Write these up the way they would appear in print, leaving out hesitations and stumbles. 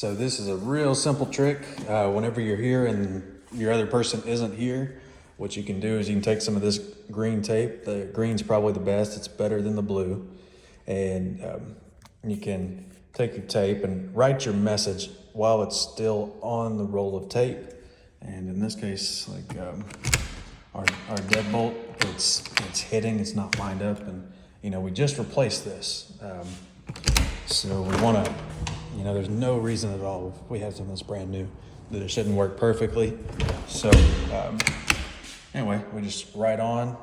So this is a real simple trick. Whenever you're here and your other person isn't here, what you can do is you can take some of this green tape. The green's probably the best. It's better than the blue. And you can take your tape and write your message while it's still on the roll of tape. And in this case, like our deadbolt, it's hitting, it's not lined up. And we just replaced this. So we want to, there's no reason at all, if we have something that's brand new, that it shouldn't work perfectly. So anyway, we just write on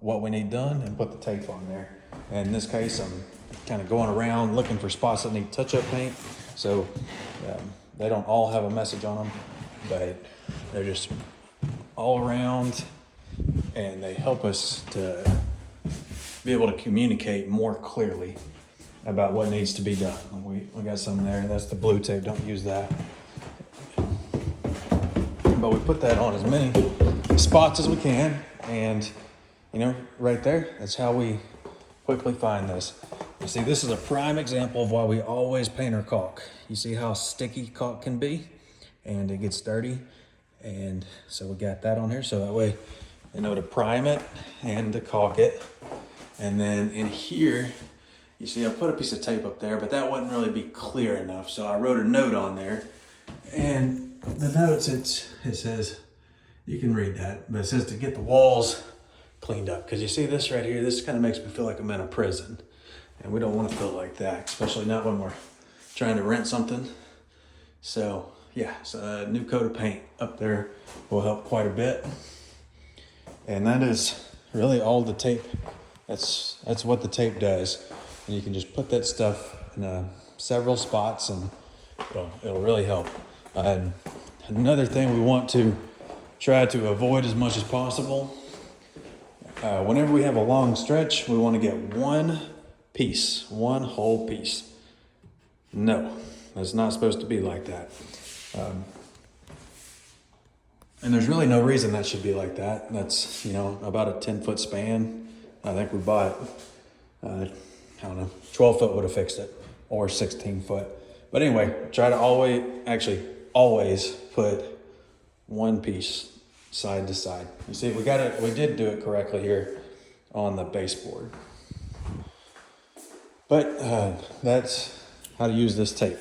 what we need done and put the tape on there. And in this case, I'm kind of going around looking for spots that need touch-up paint. So they don't all have a message on them, but they're just all around, and they help us to be able to communicate more clearly about what needs to be done. We got some there. That's the blue tape. Don't use that. But we put that on as many spots as we can, and right there, that's how we quickly find this. You see, this is a prime example of why we always paint our caulk. You see how sticky caulk can be, and it gets dirty. And so we got that on here, so that way to prime it and to caulk it. And then in here, you see I put a piece of tape up there, but that wouldn't really be clear enough, so I wrote a note on there. And the notes, it says, you can read that, but it says to get the walls cleaned up. Because you see this right here, this kind of makes me feel like I'm in a prison. And we don't want to feel like that, especially not when we're trying to rent something. So yeah, so a new coat of paint up there will help quite a bit. And that is really all the tape. That's what the tape does. And you can just put that stuff in several spots, and it'll really help. And another thing we want to try to avoid as much as possible, whenever we have a long stretch, we want to get one whole piece. No, it's not supposed to be like that. And there's really no reason that should be like that. That's, about a 10-foot span. I think we bought, 12 foot would have fixed it, or 16 foot. But anyway, try to always put one piece side to side. You see, we did do it correctly here on the baseboard. But that's how to use this tape.